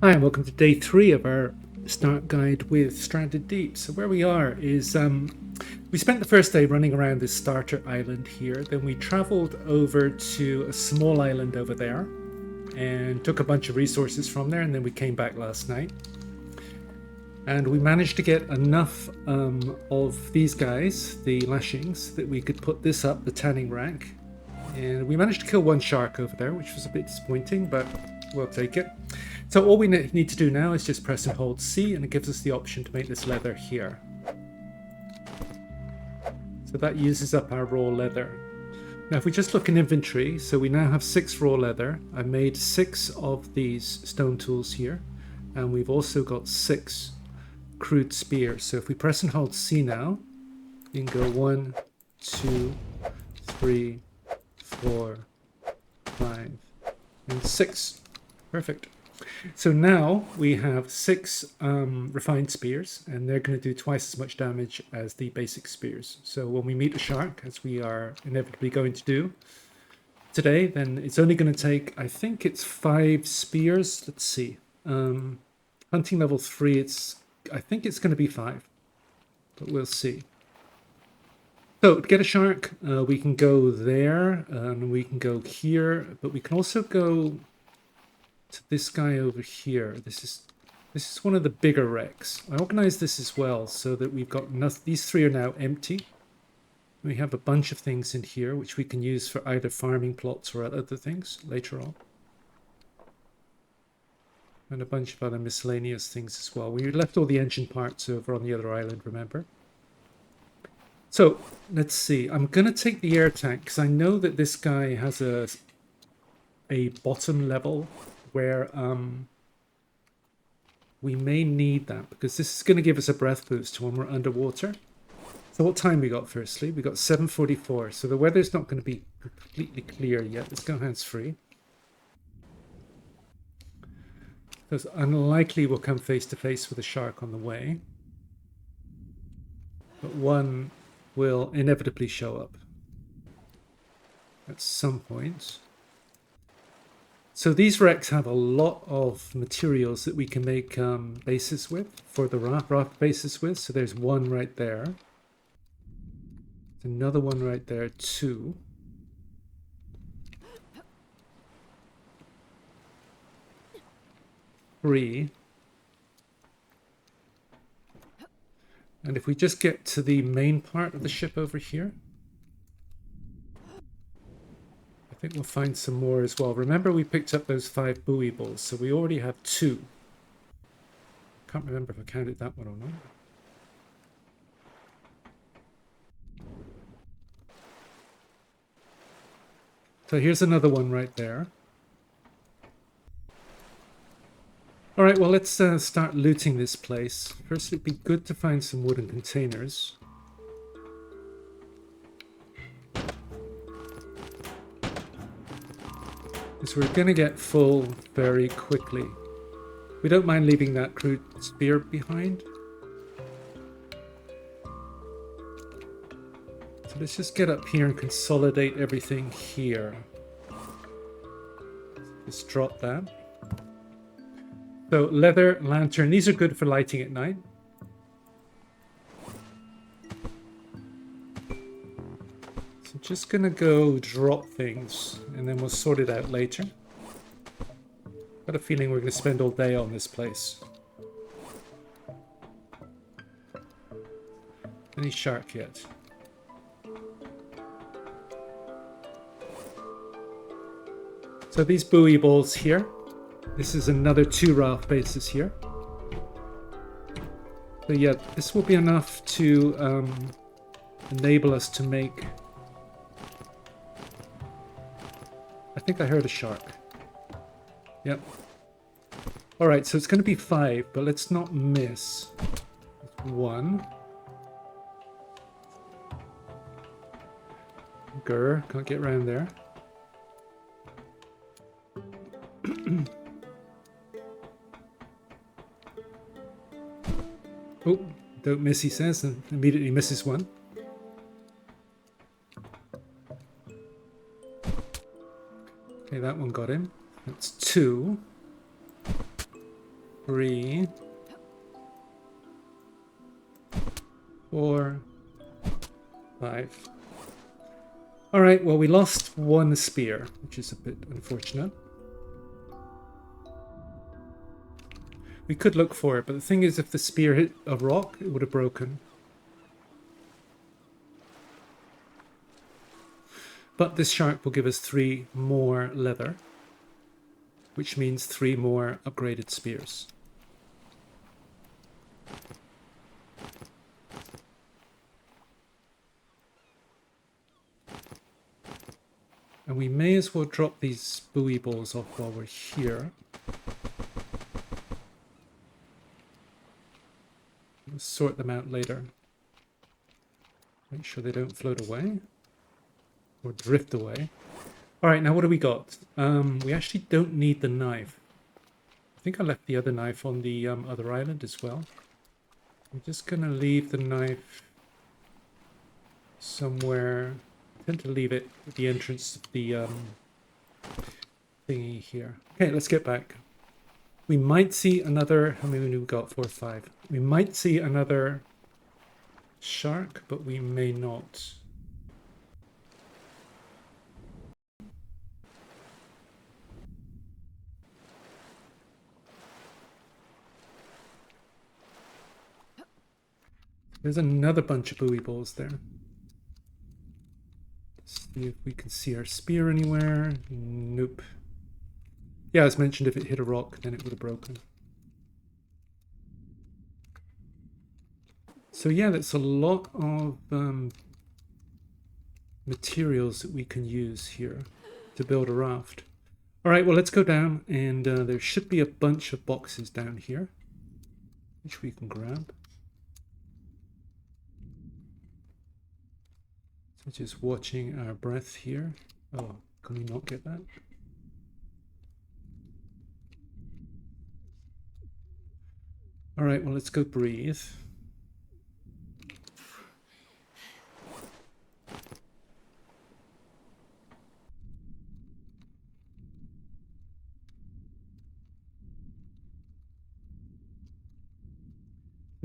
Hi, and welcome to day 3 of our start guide with Stranded Deep. So where we are is we spent the first day running around this starter island here. Then we traveled over to a small island over there and took a bunch of resources from there. And then we came back last night. And we managed to get enough of these guys, the lashings, that we could put this up, the tanning rack. And we managed to kill one shark over there, which was a bit disappointing, but we'll take it. So all we need to do now is just press and hold C, and it gives us the option to make this leather here. So that uses up our raw leather. Now if we just look in inventory, so we now have 6 raw leather. I made 6 of these stone tools here, and we've also got 6 crude spears. So if we press and hold C now, you can go 1, 2, 3, 4, 5, and 6. Perfect. So now we have 6 refined spears, and they're going to do twice as much damage as the basic spears. So when we meet a shark, as we are inevitably going to do today, then it's only going to take, I think it's 5 spears. Let's see. Hunting level 3, I think it's going to be 5, but we'll see. So to get a shark, we can go there, and we can go here, but we can also go to this guy over here. This is one of the bigger wrecks. I organized this as well so that we've got enough. These 3 are now empty. We have a bunch of things in here which we can use for either farming plots or other things later on. And a bunch of other miscellaneous things as well. We left all the engine parts over on the other island, remember? So let's see. I'm going to take the air tank because I know that this guy has a bottom level where we may need that, because this is going to give us a breath boost when we're underwater. So what time we got firstly? We got 7:44, so the weather's not going to be completely clear yet. Let's go hands-free. Because unlikely we'll come face to face with a shark on the way. But one will inevitably show up at some point. So these wrecks have a lot of materials that we can make bases with, for the raft bases with. So there's one right there. There's another one right there too. Three. And if we just get to the main part of the ship over here, I think we'll find some more as well. Remember, we picked up those 5 buoy balls, so we already have 2. Can't remember if I counted that one or not. So here's another one right there. All right, well, let's start looting this place. First, it'd be good to find some wooden containers. Because we're going to get full very quickly. We don't mind leaving that crude spear behind. So let's just get up here and consolidate everything here. Just drop that. So leather, lantern, these are good for lighting at night. So just gonna go drop things and then we'll sort it out later. Got a feeling we're gonna spend all day on this place. Any shark yet? So these buoy balls here. This is another 2 raft bases here. So yeah, this will be enough to enable us to make... I think I heard a shark. Yep. Alright, so it's going to be 5, but let's not miss 1. Grr, can't get around there. Oh, don't miss, he says, and immediately misses one. Okay, that one got him. That's 2. 3, 4, 5. Alright, well we lost one spear, which is a bit unfortunate. We could look for it, but the thing is if the spear hit a rock, it would have broken. But this shark will give us 3 more leather, which means 3 more upgraded spears. And we may as well drop these buoy balls off while we're here. We'll sort them out later. Make sure they don't float away. Or drift away. Alright, now what do we got? We actually don't need the knife. I think I left the other knife on the other island as well. I'm just going to leave the knife somewhere. I tend to leave it at the entrance of the thingy here. Okay, let's get back. We might see another... How many have we got? 4 or 5. We might see another shark, but we may not. There's another bunch of buoy balls there. Let's see if we can see our spear anywhere. Nope. Yeah, as mentioned, if it hit a rock, then it would have broken. So yeah, that's a lot of materials that we can use here to build a raft. Alright, well let's go down, and there should be a bunch of boxes down here, which we can grab. So just watching our breath here. Oh, can we not get that? Alright, well let's go breathe.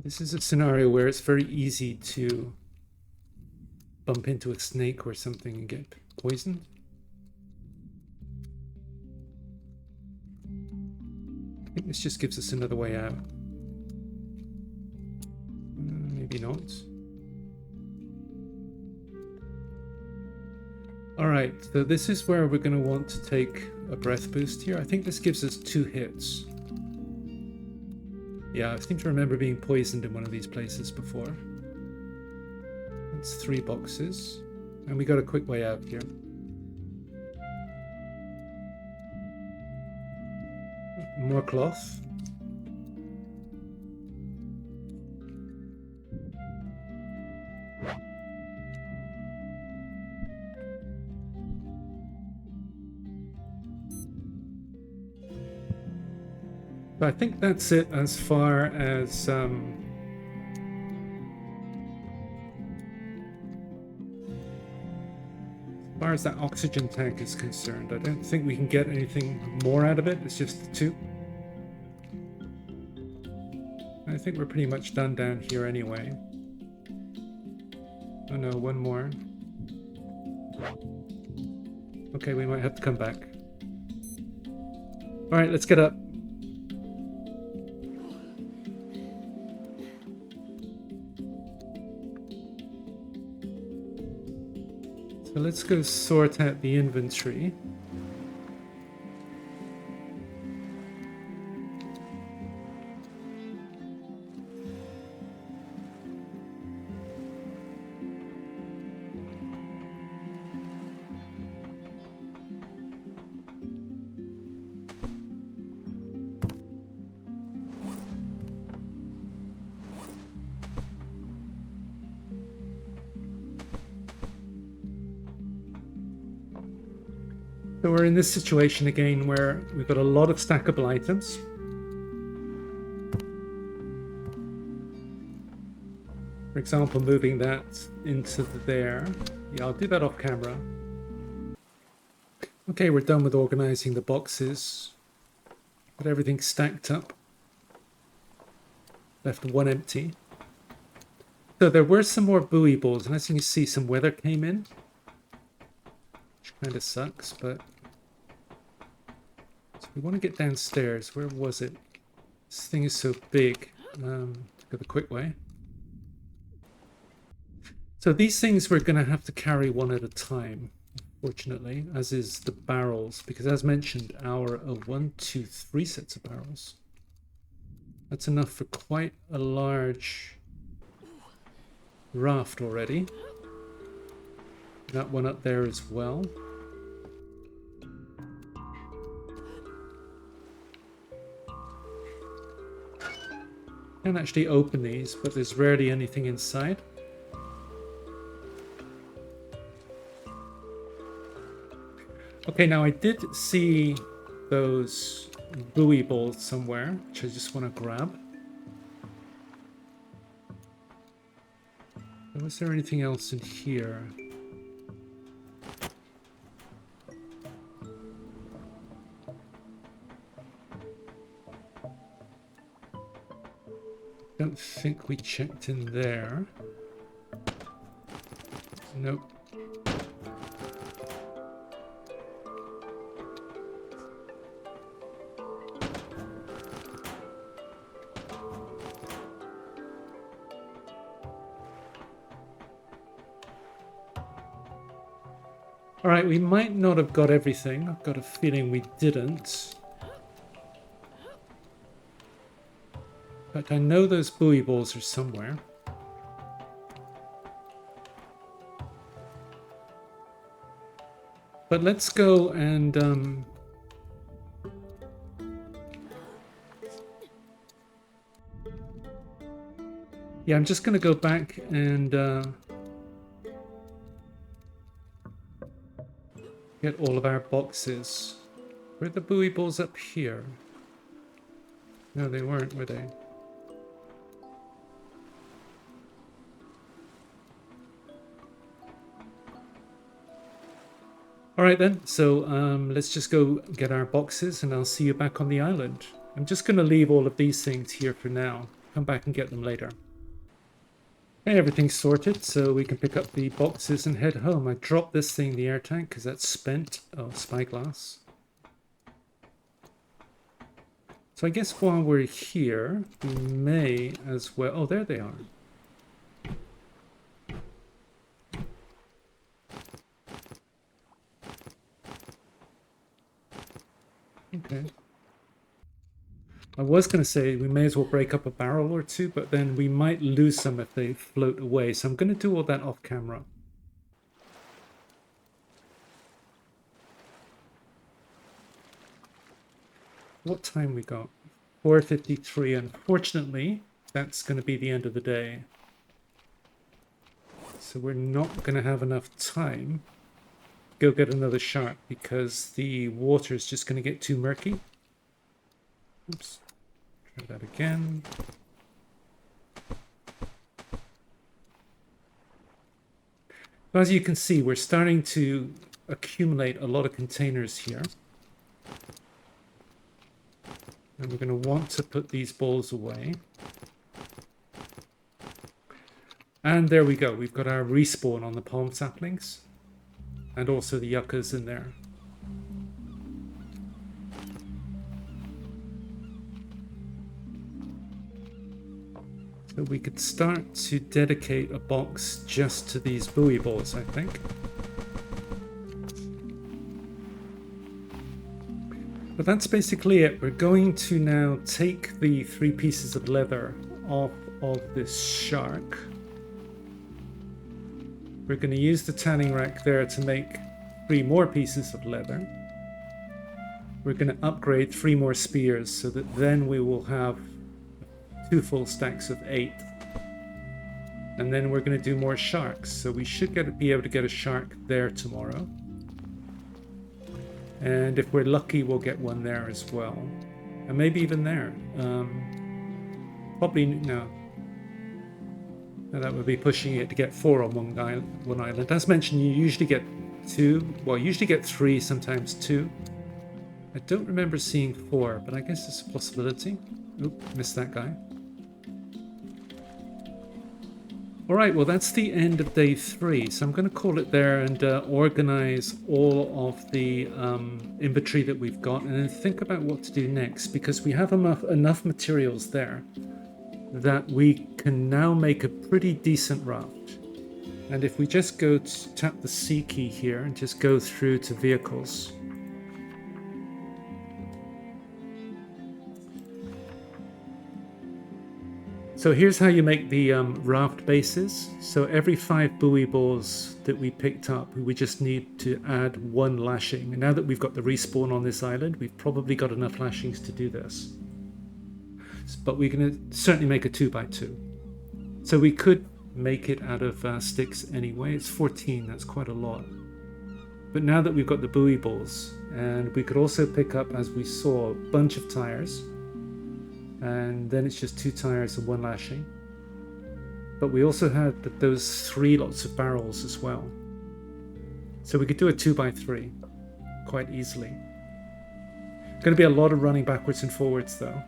This is a scenario where it's very easy to bump into a snake or something and get poisoned. I think this just gives us another way out. Maybe not. Alright, so this is where we're going to want to take a breath boost here. I think this gives us 2 hits. Yeah, I seem to remember being poisoned in one of these places before. That's 3 boxes. And we got a quick way out here. More cloth. So I think that's it as far as that oxygen tank is concerned. I don't think we can get anything more out of it. It's just the 2. I think we're pretty much done down here anyway. Oh no, one more. Okay, we might have to come back. Alright, let's get up. So let's go sort out the inventory. So we're in this situation again where we've got a lot of stackable items. For example, moving that into there. Yeah, I'll do that off camera. Okay, we're done with organizing the boxes. Got everything stacked up. Left one empty. So there were some more buoy balls, and as you can see, some weather came in, which kind of sucks, but... So we want to get downstairs. Where was it? This thing is so big. Go the quick way. So these things we're going to have to carry one at a time, fortunately, as is the barrels, because as mentioned, our 1, 2, 3 sets of barrels. That's enough for quite a large raft already. That one up there as well. Can't actually open these, but there's rarely anything inside. Okay, now I did see those buoy balls somewhere, which I just want to grab. Was there anything else in here? Don't think we checked in there. Nope. Alright, we might not have got everything. I've got a feeling we didn't. But I know those buoy balls are somewhere. But let's go and... Yeah, I'm just going to go back and... get all of our boxes. Were the buoy balls up here? No, they weren't, were they? Alright then, so let's just go get our boxes and I'll see you back on the island. I'm just going to leave all of these things here for now. Come back and get them later. Okay, everything's sorted, so we can pick up the boxes and head home. I dropped this thing in the air tank because that's spent. Oh, spyglass. So I guess while we're here, we may as well... Oh, there they are. Okay. I was going to say we may as well break up a barrel or two, but then we might lose some if they float away. So I'm going to do all that off camera. What time we got? 4:53. Unfortunately, that's going to be the end of the day. So we're not going to have enough time to go get another shark because the water is just going to get too murky. Oops. Try that again. As you can see, we're starting to accumulate a lot of containers here. And we're going to want to put these balls away. And there we go. We've got our respawn on the palm saplings. And also the yuccas in there. So we could start to dedicate a box just to these buoy balls, I think. But that's basically it. We're going to now take the 3 pieces of leather off of this shark. We're going to use the tanning rack there to make 3 more pieces of leather. We're going to upgrade 3 more spears so that then we will have 2 full stacks of 8. And then we're going to do more sharks. So we should be able to get a shark there tomorrow. And if we're lucky, we'll get one there as well. And maybe even there. Probably no. That would be pushing it to get 4 on one island. As mentioned, you usually get 2. Well, you usually get 3, sometimes 2. I don't remember seeing 4, but I guess it's a possibility. Oop, missed that guy. All right, well, that's the end of day 3. So I'm going to call it there and organize all of the inventory that we've got and then think about what to do next, because we have enough materials there that we can now make a pretty decent raft. And if we just go to tap the C key here and just go through to vehicles. So here's how you make the raft bases. So every 5 buoy balls that we picked up, we just need to add 1 lashing. And now that we've got the respawn on this island, we've probably got enough lashings to do this. But we're going to certainly make a 2x2. So we could make it out of sticks anyway. It's 14, that's quite a lot. But now that we've got the buoy balls, and we could also pick up, as we saw, a bunch of tires. And then it's just 2 tires and 1 lashing. But we also had those 3 lots of barrels as well. So we could do a 2x3 quite easily. It's going to be a lot of running backwards and forwards though,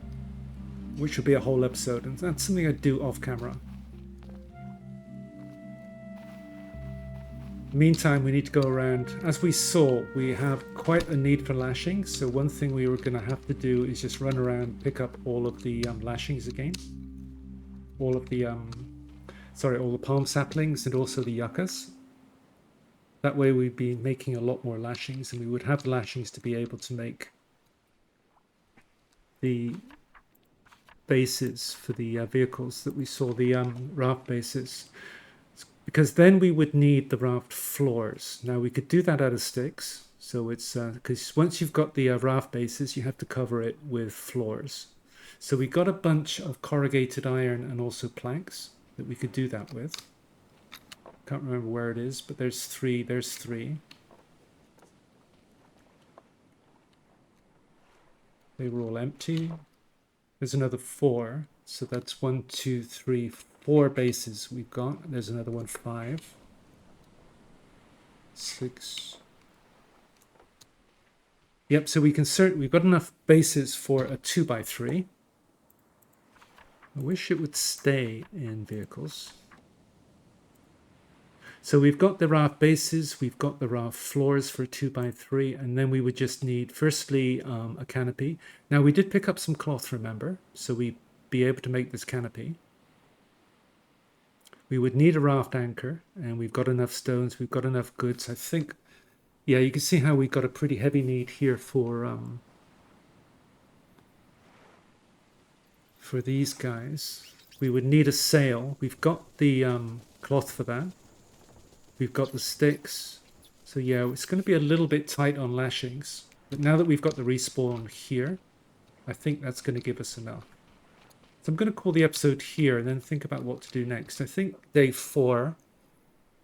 which would be a whole episode, and that's something I'd do off camera. Meantime, we need to go around. As we saw, we have quite a need for lashings, so one thing we were going to have to do is just run around, pick up all of the lashings again. All of the, all the palm saplings and also the yuccas. That way we'd be making a lot more lashings, and we would have the lashings to be able to make the bases for the vehicles that we saw, the raft bases. Because then we would need the raft floors. Now we could do that out of sticks. So it's because once you've got the raft bases, you have to cover it with floors. So we got a bunch of corrugated iron and also planks that we could do that with. Can't remember where it is, but there's 3. There's 3. They were all empty. There's another 4. So that's 1, 2, 3, 4 bases we've got. There's another one, 5, 6. Yep, so we've got enough bases for a 2x3. I wish it would stay in vehicles. So we've got the raft bases, we've got the raft floors for 2x3, and then we would just need, firstly, a canopy. Now we did pick up some cloth, remember, so we'd be able to make this canopy. We would need a raft anchor, and we've got enough stones, we've got enough goods. I think, yeah, you can see how we've got a pretty heavy need here for these guys. We would need a sail. We've got the cloth for that. We've got the sticks. So yeah, it's going to be a little bit tight on lashings. But now that we've got the respawn here, I think that's going to give us enough. So I'm going to call the episode here and then think about what to do next. I think day 4,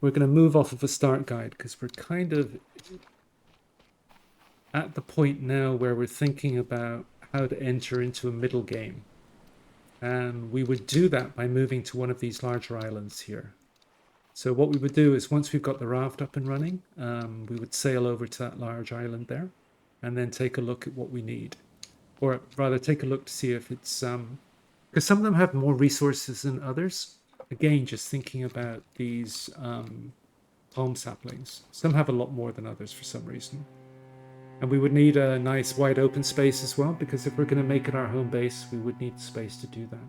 we're going to move off of a start guide because we're kind of at the point now where we're thinking about how to enter into a middle game. And we would do that by moving to one of these larger islands here. So what we would do is once we've got the raft up and running, we would sail over to that large island there and then take a look at what we need. Or rather take a look to see if it's... because some of them have more resources than others. Again, just thinking about these palm saplings. Some have a lot more than others for some reason. And we would need a nice wide open space as well, because if we're going to make it our home base, we would need space to do that.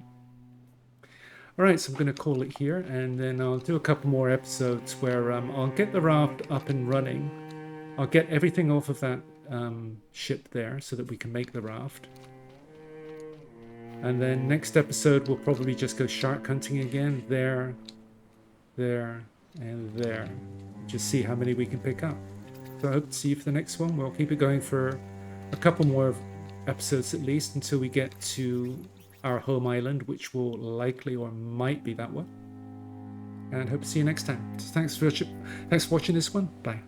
Alright, so I'm going to call it here, and then I'll do a couple more episodes where I'll get the raft up and running. I'll get everything off of that ship there so that we can make the raft. And then next episode, we'll probably just go shark hunting again. There, and there. Just see how many we can pick up. So I hope to see you for the next one. We'll keep it going for a couple more episodes at least until we get to our home island, which will likely or might be that one. And hope to see you next time. So thanks for watching this one. Bye.